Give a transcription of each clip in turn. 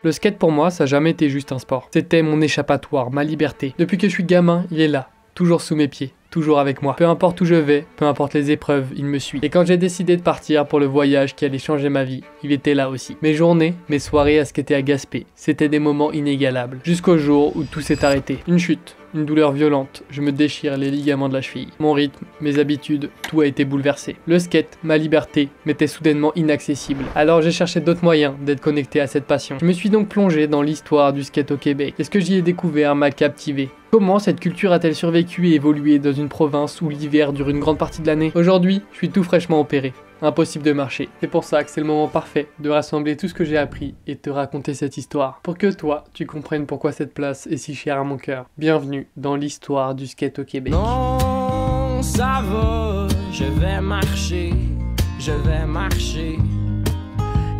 Le skate pour moi, ça n'a jamais été juste un sport. C'était mon échappatoire, ma liberté. Depuis que je suis gamin, il est là, toujours sous mes pieds. Toujours avec moi. Peu importe où je vais, peu importe les épreuves, il me suit. Et quand j'ai décidé de partir pour le voyage qui allait changer ma vie, il était là aussi. Mes journées, mes soirées à skater à Gaspé, c'était des moments inégalables. Jusqu'au jour où tout s'est arrêté. Une chute, une douleur violente, je me déchire les ligaments de la cheville. Mon rythme, mes habitudes, tout a été bouleversé. Le skate, ma liberté, m'était soudainement inaccessible. Alors j'ai cherché d'autres moyens d'être connecté à cette passion. Je me suis donc plongé dans l'histoire du skate au Québec. Et ce que j'y ai découvert m'a captivé. Comment cette culture a-t-elle survécu et évolué dans une province où l'hiver dure une grande partie de l'année? Aujourd'hui, je suis tout fraîchement opéré. Impossible de marcher. C'est pour ça que c'est le moment parfait de rassembler tout ce que j'ai appris et de te raconter cette histoire. Pour que toi, tu comprennes pourquoi cette place est si chère à mon cœur. Bienvenue dans l'histoire du skate au Québec. Non, ça va, je vais marcher.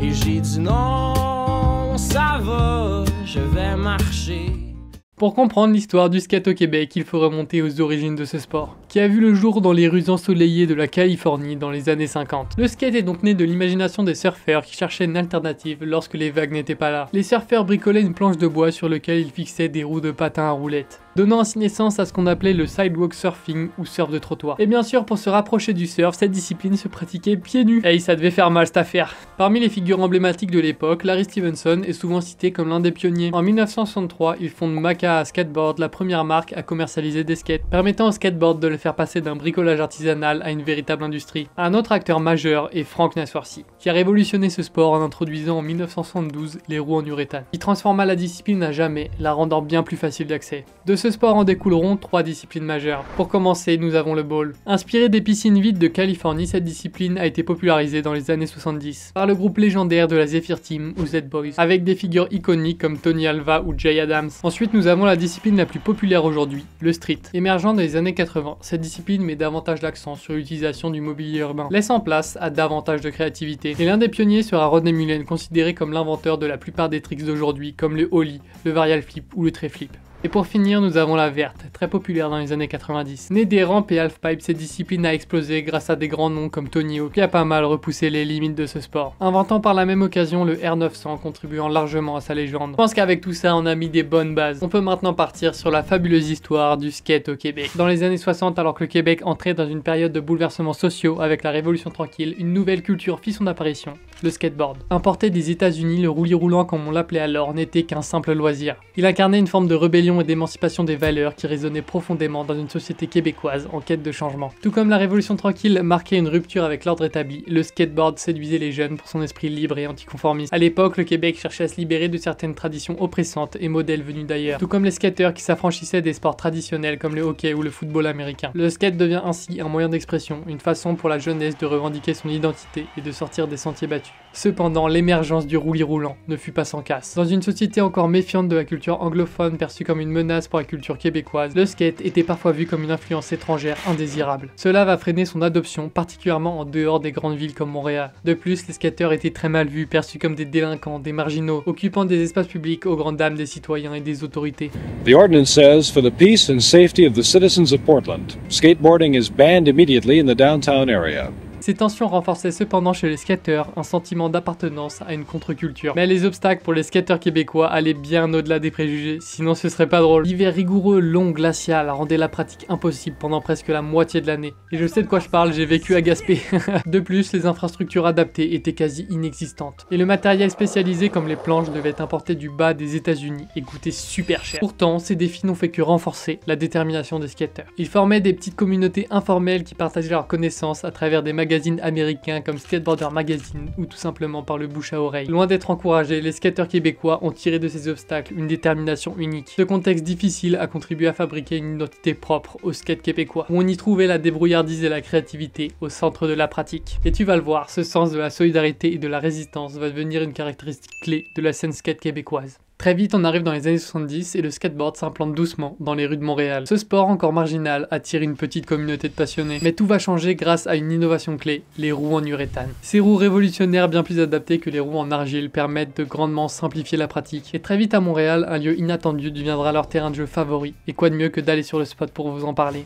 Et j'ai dit non, ça va, je vais marcher. Pour comprendre l'histoire du skate au Québec, il faut remonter aux origines de ce sport, qui a vu le jour dans les rues ensoleillées de la Californie dans les années 50. Le skate est donc né de l'imagination des surfeurs qui cherchaient une alternative lorsque les vagues n'étaient pas là. Les surfeurs bricolaient une planche de bois sur laquelle ils fixaient des roues de patins à roulettes, donnant ainsi naissance à ce qu'on appelait le sidewalk surfing ou surf de trottoir. Et bien sûr, pour se rapprocher du surf, cette discipline se pratiquait pieds nus. Hey, ça devait faire mal cette affaire. Parmi les figures emblématiques de l'époque, Larry Stevenson est souvent cité comme l'un des pionniers. En 1963, il fonde Maca Skateboard, la première marque à commercialiser des skates, permettant au skateboard de le faire passer d'un bricolage artisanal à une véritable industrie. Un autre acteur majeur est Frank Nasworthy, qui a révolutionné ce sport en introduisant en 1972 les roues en urethane, qui transforma la discipline à jamais, la rendant bien plus facile d'accès. De ce sport en découleront 3 disciplines majeures. Pour commencer, nous avons le bowl. Inspiré des piscines vides de Californie, cette discipline a été popularisée dans les années 70 par le groupe légendaire de la Zephyr Team ou Z-Boys, avec des figures iconiques comme Tony Alva ou Jay Adams. Ensuite, nous avons la discipline la plus populaire aujourd'hui, le street. Émergeant dans les années 80, cette discipline met davantage l'accent sur l'utilisation du mobilier urbain, laissant place à davantage de créativité. Et l'un des pionniers sera Rodney Mullen, considéré comme l'inventeur de la plupart des tricks d'aujourd'hui, comme le ollie, le varial flip ou le tray flip. Et pour finir, nous avons la verte, très populaire dans les années 90. Née des rampes et halfpipes, cette discipline a explosé grâce à des grands noms comme Tony Hawk, qui a pas mal repoussé les limites de ce sport, inventant par la même occasion le R900, contribuant largement à sa légende. Je pense qu'avec tout ça, on a mis des bonnes bases. On peut maintenant partir sur la fabuleuse histoire du skate au Québec. Dans les années 60, alors que le Québec entrait dans une période de bouleversements sociaux avec la Révolution tranquille, une nouvelle culture fit son apparition, le skateboard. Importé des États-Unis, le roulis roulant comme on l'appelait alors n'était qu'un simple loisir. Il incarnait une forme de rébellion et d'émancipation des valeurs qui résonnaient profondément dans une société québécoise en quête de changement. Tout comme la Révolution tranquille marquait une rupture avec l'ordre établi, le skateboard séduisait les jeunes pour son esprit libre et anticonformiste. À l'époque, le Québec cherchait à se libérer de certaines traditions oppressantes et modèles venus d'ailleurs, tout comme les skateurs qui s'affranchissaient des sports traditionnels comme le hockey ou le football américain. Le skate devient ainsi un moyen d'expression, une façon pour la jeunesse de revendiquer son identité et de sortir des sentiers battus. Cependant, l'émergence du roulis roulant ne fut pas sans casse. Dans une société encore méfiante de la culture anglophone perçue comme une menace pour la culture québécoise, le skate était parfois vu comme une influence étrangère indésirable. Cela va freiner son adoption, particulièrement en dehors des grandes villes comme Montréal. De plus, les skateurs étaient très mal vus, perçus comme des délinquants, des marginaux, occupant des espaces publics aux grandes dames des citoyens et des autorités. The ordinance says, for the peace and safety of the citizens of Portland, skateboarding is banned immediately in the downtown area. Ces tensions renforçaient cependant chez les skateurs un sentiment d'appartenance à une contre-culture. Mais les obstacles pour les skateurs québécois allaient bien au-delà des préjugés, sinon ce serait pas drôle. L'hiver rigoureux, long, glacial rendait la pratique impossible pendant presque la moitié de l'année. Et je sais de quoi je parle, j'ai vécu à Gaspé. De plus, les infrastructures adaptées étaient quasi inexistantes. Et le matériel spécialisé comme les planches devait être importé du bas des États-Unis et coûtait super cher. Pourtant, ces défis n'ont fait que renforcer la détermination des skateurs. Ils formaient des petites communautés informelles qui partageaient leurs connaissances à travers des magazines américains comme Skateboarder Magazine ou tout simplement par le bouche à oreille. Loin d'être encouragés, les skateurs québécois ont tiré de ces obstacles une détermination unique. Ce contexte difficile a contribué à fabriquer une identité propre au skate québécois, où on y trouvait la débrouillardise et la créativité au centre de la pratique. Et tu vas le voir, ce sens de la solidarité et de la résistance va devenir une caractéristique clé de la scène skate québécoise. Très vite, on arrive dans les années 70 et le skateboard s'implante doucement dans les rues de Montréal. Ce sport encore marginal attire une petite communauté de passionnés. Mais tout va changer grâce à une innovation clé, les roues en uréthane. Ces roues révolutionnaires bien plus adaptées que les roues en argile permettent de grandement simplifier la pratique. Et très vite à Montréal, un lieu inattendu deviendra leur terrain de jeu favori. Et quoi de mieux que d'aller sur le spot pour vous en parler.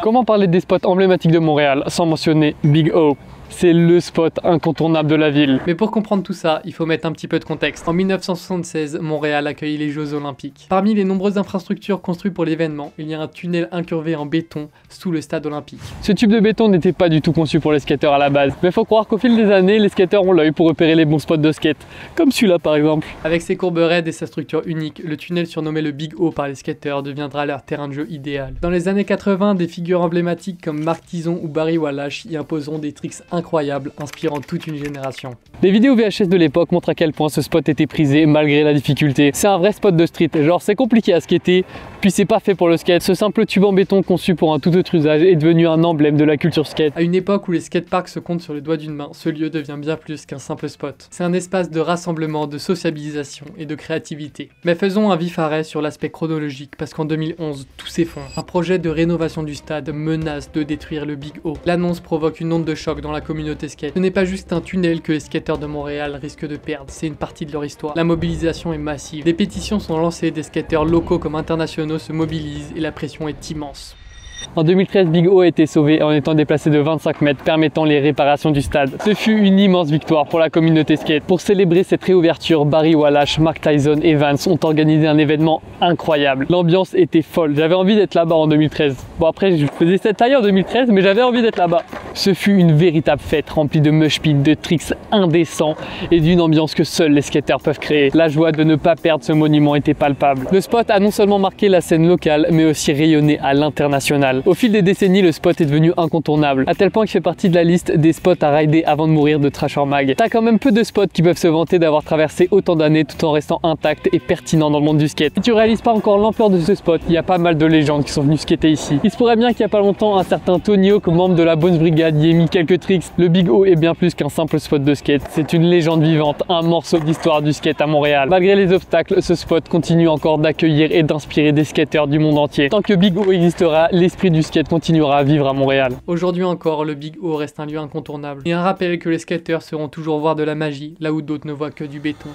Comment parler des spots emblématiques de Montréal sans mentionner Big O? c'est le spot incontournable de la ville. Mais pour comprendre tout ça, il faut mettre un petit peu de contexte. En 1976, Montréal accueille les Jeux Olympiques. Parmi les nombreuses infrastructures construites pour l'événement, il y a un tunnel incurvé en béton sous le stade olympique. Ce tube de béton n'était pas du tout conçu pour les skateurs à la base, mais faut croire qu'au fil des années, les skateurs ont l'œil pour repérer les bons spots de skate, comme celui-là par exemple. Avec ses courbes raides et sa structure unique, le tunnel surnommé le Big O par les skateurs deviendra leur terrain de jeu idéal. Dans les années 80, des figures emblématiques comme Mark Tison ou Barry Walash y imposeront des tricks incroyables, inspirant toute une génération. Les vidéos VHS de l'époque montrent à quel point ce spot était prisé malgré la difficulté. C'est un vrai spot de street, genre c'est compliqué à skater, puis c'est pas fait pour le skate. Ce simple tube en béton conçu pour un tout autre usage est devenu un emblème de la culture skate. À une époque où les skateparks se comptent sur les doigts d'une main, ce lieu devient bien plus qu'un simple spot. C'est un espace de rassemblement, de sociabilisation et de créativité. Mais faisons un vif arrêt sur l'aspect chronologique, parce qu'en 2011, tout s'effondre. Un projet de rénovation du stade menace de détruire le Big O. L'annonce provoque une onde de choc dans la communauté skate. Ce n'est pas juste un tunnel que les skateurs de Montréal risquent de perdre, c'est une partie de leur histoire. La mobilisation est massive. Des pétitions sont lancées, des skateurs locaux comme internationaux se mobilisent et la pression est immense. En 2013, Big O a été sauvé en étant déplacé de 25 mètres, permettant les réparations du stade. Ce fut une immense victoire pour la communauté skate. Pour célébrer cette réouverture, Barry Walash, Mark Tyson et Vance ont organisé un événement incroyable. L'ambiance était folle. J'avais envie d'être là-bas en 2013. Bon, après, je faisais cette taille en 2013, mais j'avais envie d'être là-bas. Ce fut une véritable fête remplie de mosh pits, de tricks indécents et d'une ambiance que seuls les skateurs peuvent créer. La joie de ne pas perdre ce monument était palpable. Le spot a non seulement marqué la scène locale, mais aussi rayonné à l'international. Au fil des décennies, le spot est devenu incontournable, à tel point qu'il fait partie de la liste des spots à rider avant de mourir de Trasher Mag. T'as quand même peu de spots qui peuvent se vanter d'avoir traversé autant d'années tout en restant intacts et pertinents dans le monde du skate. Si tu réalises pas encore l'ampleur de ce spot, il y a pas mal de légendes qui sont venues skater ici. Il se pourrait bien qu'il y a pas longtemps, un certain Tonio, comme membre de la Bones Brigade, y ait mis quelques tricks. Le Big O est bien plus qu'un simple spot de skate. C'est une légende vivante, un morceau d'histoire du skate à Montréal. Malgré les obstacles, ce spot continue encore d'accueillir et d'inspirer des skateurs du monde entier. Tant que Big O existera, l'esprit du skate continuera à vivre à Montréal. Aujourd'hui encore, le Big O reste un lieu incontournable. Et un rappel que les skateurs sauront toujours voir de la magie, là où d'autres ne voient que du béton.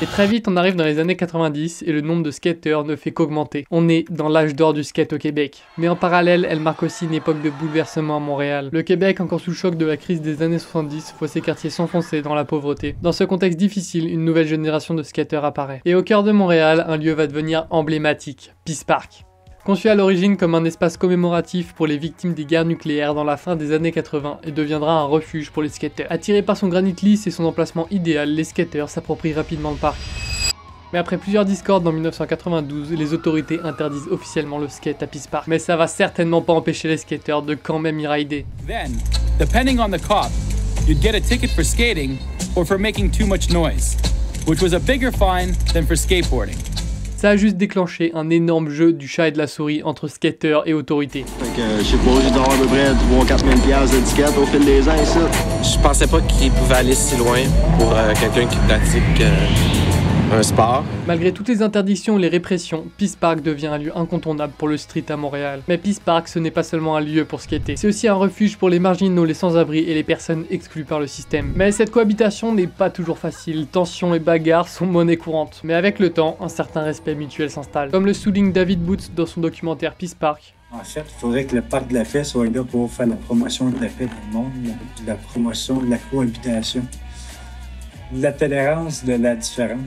Et très vite, on arrive dans les années 90 et le nombre de skateurs ne fait qu'augmenter. On est dans l'âge d'or du skate au Québec. Mais en parallèle, elle marque aussi une époque de bouleversement à Montréal. Le Québec, encore sous le choc de la crise des années 70, voit ses quartiers s'enfoncer dans la pauvreté. Dans ce contexte difficile, une nouvelle génération de skateurs apparaît. Et au cœur de Montréal, un lieu va devenir emblématique, Peace Park. Conçu à l'origine comme un espace commémoratif pour les victimes des guerres nucléaires dans la fin des années 80 et deviendra un refuge pour les skateurs. Attirés par son granit lisse et son emplacement idéal, les skateurs s'approprient rapidement le parc. Mais après plusieurs discordes en 1992, les autorités interdisent officiellement le skate à Peace Park. Mais ça va certainement pas empêcher les skateurs de quand même y rider. Then, depending on the cop, you'd get a ticket for skating or for making too much noise, which was a bigger fine than for skateboarding. Ça a juste déclenché un énorme jeu du chat et de la souris entre skateurs et autorités. Je sais pas, j'ai donné à peu près 3-4 000 $ de tickets au fil des ans ici. Je pensais pas qu'il pouvait aller si loin pour quelqu'un qui pratique un sport. Malgré toutes les interdictions et les répressions, Peace Park devient un lieu incontournable pour le street à Montréal. Mais Peace Park, ce n'est pas seulement un lieu pour skater, c'est aussi un refuge pour les marginaux, les sans-abri et les personnes exclues par le système. Mais cette cohabitation n'est pas toujours facile, tensions et bagarres sont monnaie courante. Mais avec le temps, un certain respect mutuel s'installe. Comme le souligne David Boots dans son documentaire Peace Park. En fait, il faudrait que le parc de la Fête soit là pour faire la promotion de la paix dans le monde, la promotion de la cohabitation, de la tolérance de la différence.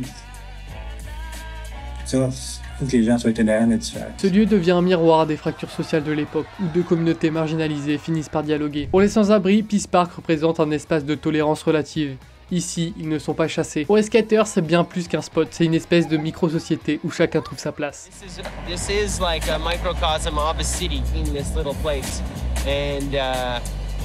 Il faut que les gens soient tolérants et différents. Ce lieu devient un miroir des fractures sociales de l'époque, où deux communautés marginalisées finissent par dialoguer. Pour les sans-abri, Peace Park représente un espace de tolérance relative. Ici, ils ne sont pas chassés. Pour les skateurs, c'est bien plus qu'un spot, c'est une espèce de micro-société où chacun trouve sa place. This is like a microcosm of a city in this little place. And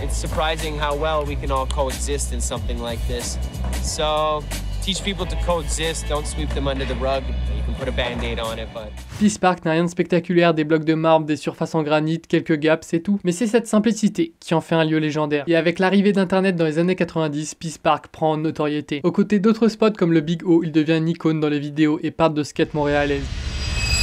it's surprising how well we can all coexist in something like this. So, teach people to coexist, don't sweep them under the rug. You can put a band-aid on it, but... Peace Park n'a rien de spectaculaire, des blocs de marbre, des surfaces en granit, quelques gaps, c'est tout. Mais c'est cette simplicité qui en fait un lieu légendaire. Et avec l'arrivée d'internet dans les années 90, Peace Park prend en notoriété. Aux côtés d'autres spots comme le Big O, il devient une icône dans les vidéos et parts de skate montréalaises.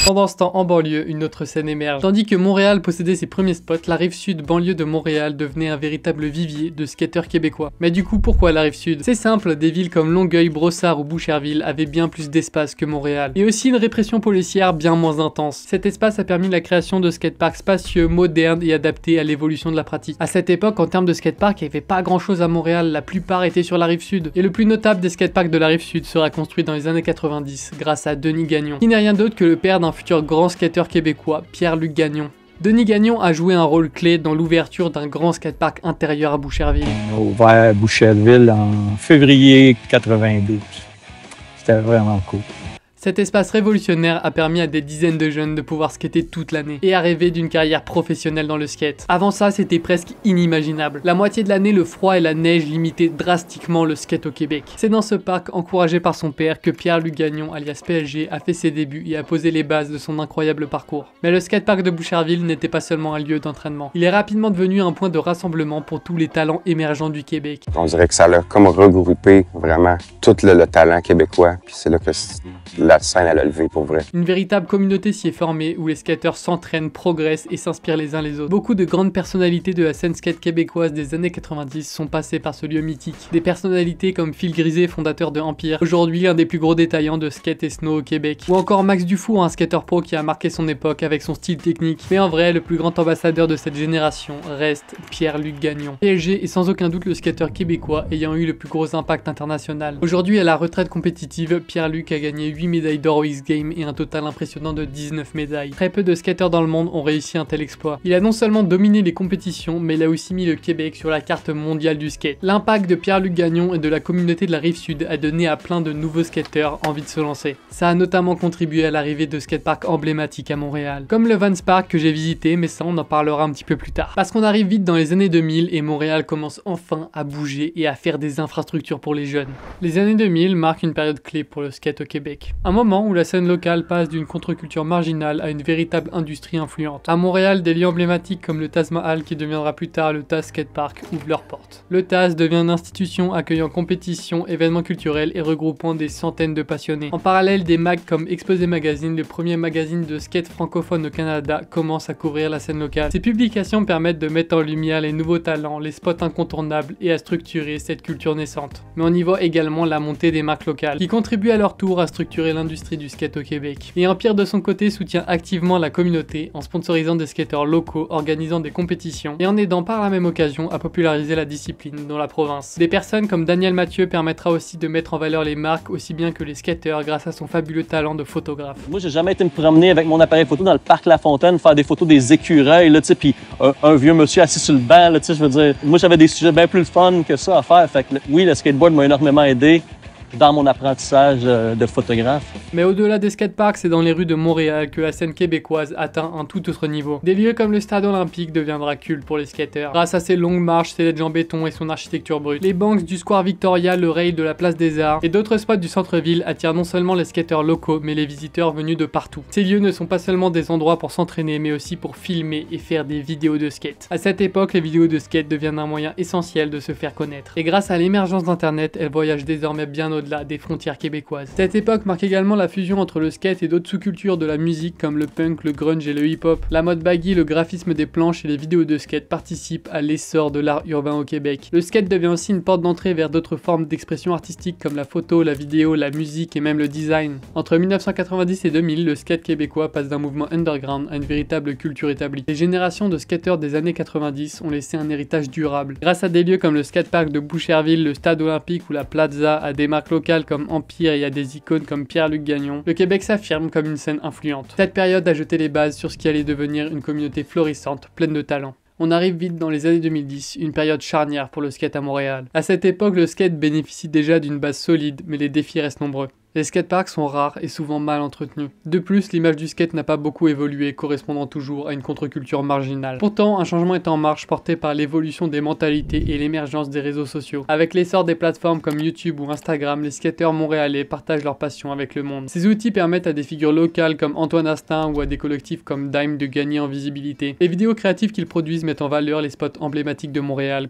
Pendant ce temps, en banlieue, une autre scène émerge. Tandis que Montréal possédait ses premiers spots, la rive sud, banlieue de Montréal, devenait un véritable vivier de skateurs québécois. Mais du coup, pourquoi la rive sud? C'est simple, des villes comme Longueuil, Brossard ou Boucherville avaient bien plus d'espace que Montréal. Et aussi une répression policière bien moins intense. Cet espace a permis la création de skateparks spacieux, modernes et adaptés à l'évolution de la pratique. À cette époque, en termes de skatepark, il n'y avait pas grand chose à Montréal, la plupart étaient sur la rive sud. Et le plus notable des skateparks de la rive sud sera construit dans les années 90 grâce à Denis Gagnon, qui n'est rien d'autre que le père d'un futur grand skateur québécois, Pierre-Luc Gagnon. Denis Gagnon a joué un rôle clé dans l'ouverture d'un grand skatepark intérieur à Boucherville. On a ouvert Boucherville en février 92. C'était vraiment cool. Cet espace révolutionnaire a permis à des dizaines de jeunes de pouvoir skater toute l'année et à rêver d'une carrière professionnelle dans le skate. Avant ça, c'était presque inimaginable. La moitié de l'année, le froid et la neige limitaient drastiquement le skate au Québec. C'est dans ce parc, encouragé par son père, que Pierre-Luc Gagnon, alias PSG, a fait ses débuts et a posé les bases de son incroyable parcours. Mais le skatepark de Boucherville n'était pas seulement un lieu d'entraînement. Il est rapidement devenu un point de rassemblement pour tous les talents émergents du Québec. On dirait que ça a comme regroupé vraiment tout le talent québécois, puis c'est là que la scène elle a levé pour vrai. Une véritable communauté s'y est formée où les skateurs s'entraînent, progressent et s'inspirent les uns les autres. Beaucoup de grandes personnalités de la scène skate québécoise des années 90 sont passées par ce lieu mythique. Des personnalités comme Phil Griset, fondateur de Empire, aujourd'hui l'un des plus gros détaillants de skate et snow au Québec. Ou encore Max Dufour, un skater pro qui a marqué son époque avec son style technique. Mais en vrai, le plus grand ambassadeur de cette génération reste Pierre-Luc Gagnon. PSG est sans aucun doute le skateur québécois ayant eu le plus gros impact international. Aujourd'hui, à la retraite compétitive, Pierre-Luc a gagné 8 médailles d'or au X-Games et un total impressionnant de 19 médailles. Très peu de skateurs dans le monde ont réussi un tel exploit. Il a non seulement dominé les compétitions, mais il a aussi mis le Québec sur la carte mondiale du skate. L'impact de Pierre-Luc Gagnon et de la communauté de la Rive-Sud a donné à plein de nouveaux skateurs envie de se lancer. Ça a notamment contribué à l'arrivée de skateparks emblématiques à Montréal, comme le Vans Park que j'ai visité, mais ça on en parlera un petit peu plus tard. Parce qu'on arrive vite dans les années 2000 et Montréal commence enfin à bouger et à faire des infrastructures pour les jeunes. Les années 2000 marquent une période clé pour le skate au Québec. Un moment où la scène locale passe d'une contre-culture marginale à une véritable industrie influente. À Montréal, des lieux emblématiques comme le Taj Mahal qui deviendra plus tard le Taj Skate Park ouvrent leurs portes. Le Taj devient une institution accueillant compétitions, événements culturels et regroupant des centaines de passionnés. En parallèle, des mags comme Exposé Magazine, le premier magazine de skate francophone au Canada, commencent à couvrir la scène locale. Ces publications permettent de mettre en lumière les nouveaux talents, les spots incontournables et à structurer cette culture naissante. Mais on y voit également la montée des marques locales qui contribuent à leur tour à structurer l'industrie du skate au Québec. Et Empire de son côté soutient activement la communauté en sponsorisant des skateurs locaux, organisant des compétitions et en aidant par la même occasion à populariser la discipline dans la province. Des personnes comme Daniel Mathieu permettra aussi de mettre en valeur les marques aussi bien que les skateurs grâce à son fabuleux talent de photographe. Moi j'ai jamais été me promener avec mon appareil photo dans le parc La Fontaine, faire des photos des écureuils, là, tu sais, puis un vieux monsieur assis sur le banc, là, tu sais, je veux dire, moi j'avais des sujets bien plus fun que ça à faire, fait que oui, le skateboard m'a énormément aidé dans mon apprentissage de photographe. Mais au-delà des skateparks, c'est dans les rues de Montréal que la scène québécoise atteint un tout autre niveau. Des lieux comme le Stade Olympique deviendra culte pour les skateurs, grâce à ses longues marches, ses ledges en béton et son architecture brute. Les banks du Square Victoria, le rail de la Place des Arts et d'autres spots du centre-ville attirent non seulement les skateurs locaux, mais les visiteurs venus de partout. Ces lieux ne sont pas seulement des endroits pour s'entraîner, mais aussi pour filmer et faire des vidéos de skate. À cette époque, les vidéos de skate deviennent un moyen essentiel de se faire connaître. Et grâce à l'émergence d'internet, elles voyagent désormais bien au-delà des frontières québécoises. Cette époque marque également la fusion entre le skate et d'autres sous-cultures de la musique comme le punk, le grunge et le hip-hop. La mode baggy, le graphisme des planches et les vidéos de skate participent à l'essor de l'art urbain au Québec. Le skate devient aussi une porte d'entrée vers d'autres formes d'expression artistique comme la photo, la vidéo, la musique et même le design. Entre 1990 et 2000, le skate québécois passe d'un mouvement underground à une véritable culture établie. Les générations de skateurs des années 90 ont laissé un héritage durable. Grâce à des lieux comme le skatepark de Boucherville, le Stade Olympique ou la Plaza, à des marques locales comme Empire et à des icônes comme Pierre-Luc Gagnon, le Québec s'affirme comme une scène influente. Cette période a jeté les bases sur ce qui allait devenir une communauté florissante, pleine de talent. On arrive vite dans les années 2010, une période charnière pour le skate à Montréal. À cette époque, le skate bénéficie déjà d'une base solide, mais les défis restent nombreux. Les skateparks sont rares et souvent mal entretenus. De plus, l'image du skate n'a pas beaucoup évolué, correspondant toujours à une contre-culture marginale. Pourtant, un changement est en marche porté par l'évolution des mentalités et l'émergence des réseaux sociaux. Avec l'essor des plateformes comme YouTube ou Instagram, les skateurs montréalais partagent leur passion avec le monde. Ces outils permettent à des figures locales comme Antoine Astin ou à des collectifs comme Dime de gagner en visibilité. Les vidéos créatives qu'ils produisent mettent en valeur les spots emblématiques de Montréal.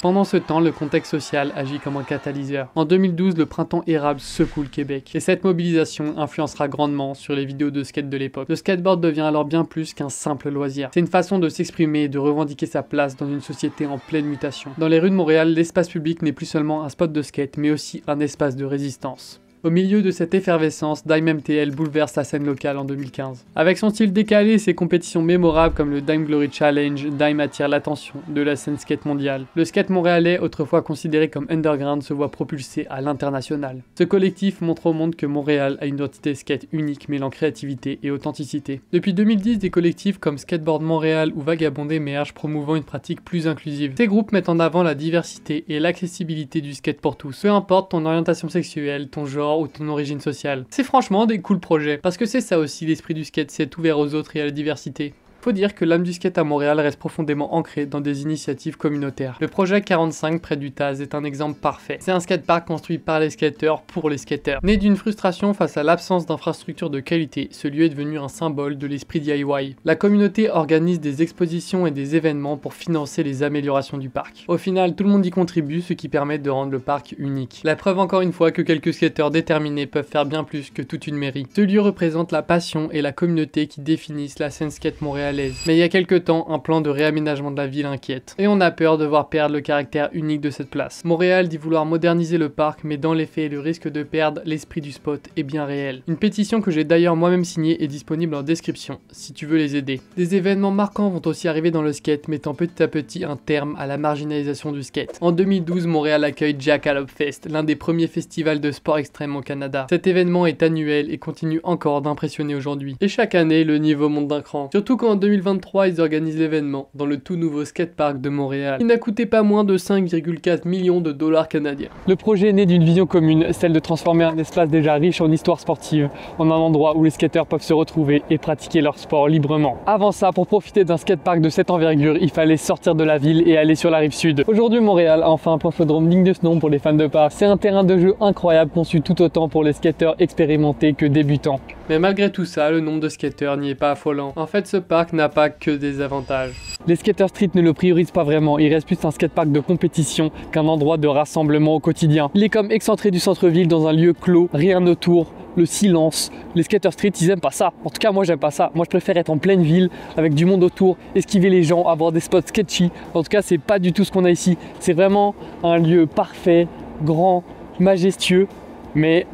Pendant ce temps, le contexte social agit comme un catalyseur. En 2012, le printemps érable secoue le Québec. Et cette mobilisation influencera grandement sur les vidéos de skate de l'époque. Le skateboard devient alors bien plus qu'un simple loisir. C'est une façon de s'exprimer et de revendiquer sa place dans une société en pleine mutation. Dans les rues de Montréal, l'espace public n'est plus seulement un spot de skate, mais aussi un espace de résistance. Au milieu de cette effervescence, Dime MTL bouleverse la scène locale en 2015. Avec son style décalé et ses compétitions mémorables comme le Dime Glory Challenge, Dime attire l'attention de la scène skate mondiale. Le skate montréalais, autrefois considéré comme underground, se voit propulsé à l'international. Ce collectif montre au monde que Montréal a une identité skate unique mêlant créativité et authenticité. Depuis 2010, des collectifs comme Skateboard Montréal ou Vagabond émergent, promouvant une pratique plus inclusive. Ces groupes mettent en avant la diversité et l'accessibilité du skate pour tous. Peu importe ton orientation sexuelle, ton genre ou ton origine sociale. C'est franchement des cool projets, parce que c'est ça aussi l'esprit du skate, c'est être ouvert aux autres et à la diversité. Faut dire que l'âme du skate à Montréal reste profondément ancrée dans des initiatives communautaires. Le projet 45 près du Taz est un exemple parfait. C'est un skatepark construit par les skateurs pour les skateurs. Né d'une frustration face à l'absence d'infrastructures de qualité, ce lieu est devenu un symbole de l'esprit DIY. La communauté organise des expositions et des événements pour financer les améliorations du parc. Au final, tout le monde y contribue, ce qui permet de rendre le parc unique. La preuve encore une fois que quelques skateurs déterminés peuvent faire bien plus que toute une mairie. Ce lieu représente la passion et la communauté qui définissent la scène skate montréalaise. Mais il y a quelques temps, un plan de réaménagement de la ville inquiète. Et on a peur de voir perdre le caractère unique de cette place. Montréal dit vouloir moderniser le parc, mais dans les faits, le risque de perdre l'esprit du spot est bien réel. Une pétition que j'ai d'ailleurs moi-même signée est disponible en description, si tu veux les aider. Des événements marquants vont aussi arriver dans le skate, mettant petit à petit un terme à la marginalisation du skate. En 2012, Montréal accueille Jackalope Fest, l'un des premiers festivals de sport extrême au Canada. Cet événement est annuel et continue encore d'impressionner aujourd'hui. Et chaque année, le niveau monte d'un cran. Surtout qu'en 2023, ils organisent l'événement dans le tout nouveau skatepark de Montréal. Il n'a coûté pas moins de 5,4 millions de dollars canadiens. Le projet est né d'une vision commune, celle de transformer un espace déjà riche en histoire sportive en un endroit où les skateurs peuvent se retrouver et pratiquer leur sport librement. Avant ça, pour profiter d'un skatepark de cette envergure, il fallait sortir de la ville et aller sur la rive sud. Aujourd'hui, Montréal a enfin un planchodrome digne de ce nom pour les fans de parc. C'est un terrain de jeu incroyable conçu tout autant pour les skateurs expérimentés que débutants. Mais malgré tout ça, le nombre de skateurs n'y est pas affolant. En fait, ce parc n'a pas que des avantages. Les skateurs street ne le priorisent pas vraiment, il reste plus un skatepark de compétition qu'un endroit de rassemblement au quotidien. Il est comme excentré du centre-ville dans un lieu clos, rien autour, le silence. Les skateurs street, ils aiment pas ça. En tout cas, moi j'aime pas ça. Moi je préfère être en pleine ville, avec du monde autour, esquiver les gens, avoir des spots sketchy. En tout cas, c'est pas du tout ce qu'on a ici. C'est vraiment un lieu parfait, grand, majestueux, mais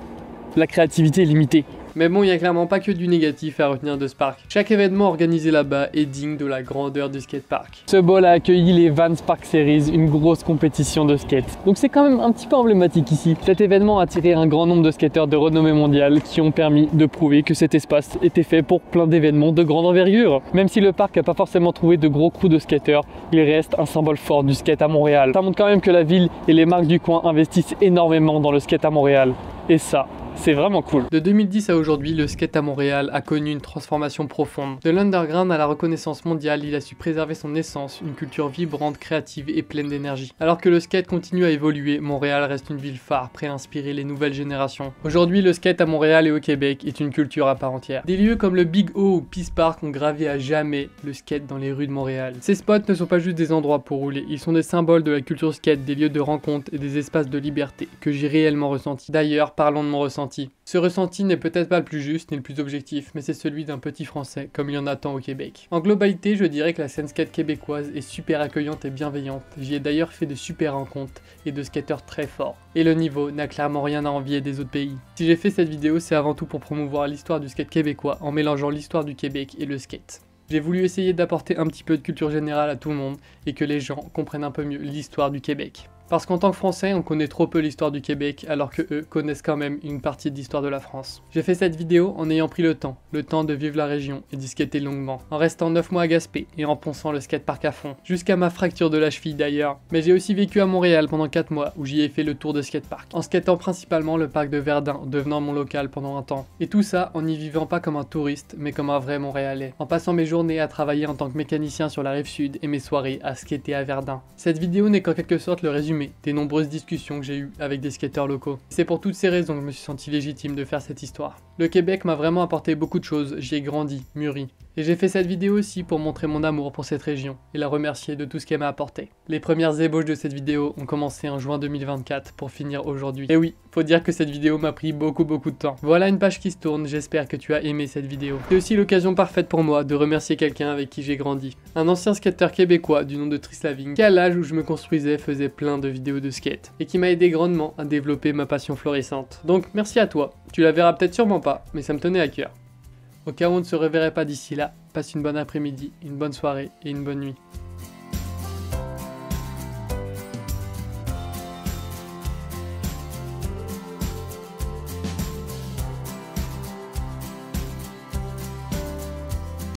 la créativité est limitée. Mais bon, il n'y a clairement pas que du négatif à retenir de ce parc. Chaque événement organisé là-bas est digne de la grandeur du skatepark. Ce bol a accueilli les Vans Park Series, une grosse compétition de skate. Donc c'est quand même un petit peu emblématique ici. Cet événement a attiré un grand nombre de skateurs de renommée mondiale qui ont permis de prouver que cet espace était fait pour plein d'événements de grande envergure. Même si le parc n'a pas forcément trouvé de gros crews de skateurs, il reste un symbole fort du skate à Montréal. Ça montre quand même que la ville et les marques du coin investissent énormément dans le skate à Montréal. Et ça, c'est vraiment cool. De 2010 à aujourd'hui, le skate à Montréal a connu une transformation profonde. De l'underground à la reconnaissance mondiale, il a su préserver son essence, une culture vibrante, créative et pleine d'énergie. Alors que le skate continue à évoluer, Montréal reste une ville phare, prêt à inspirer les nouvelles générations. Aujourd'hui, le skate à Montréal et au Québec est une culture à part entière. Des lieux comme le Big O ou Peace Park ont gravé à jamais le skate dans les rues de Montréal. Ces spots ne sont pas juste des endroits pour rouler, ils sont des symboles de la culture skate, des lieux de rencontre et des espaces de liberté que j'ai réellement ressenti. D'ailleurs, parlons de mon ressenti. Ce ressenti n'est peut-être pas le plus juste ni le plus objectif, mais c'est celui d'un petit français, comme il y en a tant au Québec. En globalité, je dirais que la scène skate québécoise est super accueillante et bienveillante. J'y ai d'ailleurs fait de super rencontres et de skateurs très forts. Et le niveau n'a clairement rien à envier des autres pays. Si j'ai fait cette vidéo, c'est avant tout pour promouvoir l'histoire du skate québécois en mélangeant l'histoire du Québec et le skate. J'ai voulu essayer d'apporter un petit peu de culture générale à tout le monde et que les gens comprennent un peu mieux l'histoire du Québec. Parce qu'en tant que Français, on connaît trop peu l'histoire du Québec, alors que eux connaissent quand même une partie de l'histoire de la France. J'ai fait cette vidéo en ayant pris le temps de vivre la région et d'y skater longuement, en restant 9 mois à Gaspé et en ponçant le skatepark à fond, jusqu'à ma fracture de la cheville d'ailleurs. Mais j'ai aussi vécu à Montréal pendant 4 mois, où j'y ai fait le tour de skatepark, en skatant principalement le parc de Verdun, devenant mon local pendant un temps. Et tout ça en n'y vivant pas comme un touriste, mais comme un vrai Montréalais, en passant mes journées à travailler en tant que mécanicien sur la rive sud et mes soirées à skater à Verdun. Cette vidéo n'est qu'en quelque sorte le résumé des nombreuses discussions que j'ai eues avec des skateurs locaux. C'est pour toutes ces raisons que je me suis senti légitime de faire cette histoire. Le Québec m'a vraiment apporté beaucoup de choses, j'y ai grandi, mûri, Et j'ai fait cette vidéo aussi pour montrer mon amour pour cette région et la remercier de tout ce qu'elle m'a apporté. Les premières ébauches de cette vidéo ont commencé en juin 2024 pour finir aujourd'hui. Et oui, faut dire que cette vidéo m'a pris beaucoup de temps. Voilà une page qui se tourne, j'espère que tu as aimé cette vidéo. C'est aussi l'occasion parfaite pour moi de remercier quelqu'un avec qui j'ai grandi. Un ancien skateur québécois du nom de Trislaving, qui à l'âge où je me construisais faisait plein de vidéos de skate, et qui m'a aidé grandement à développer ma passion florissante. Donc merci à toi, tu la verras peut-être sûrement pas, mais ça me tenait à cœur. Au cas où on ne se reverrait pas d'ici là, passe une bonne après-midi, une bonne soirée et une bonne nuit.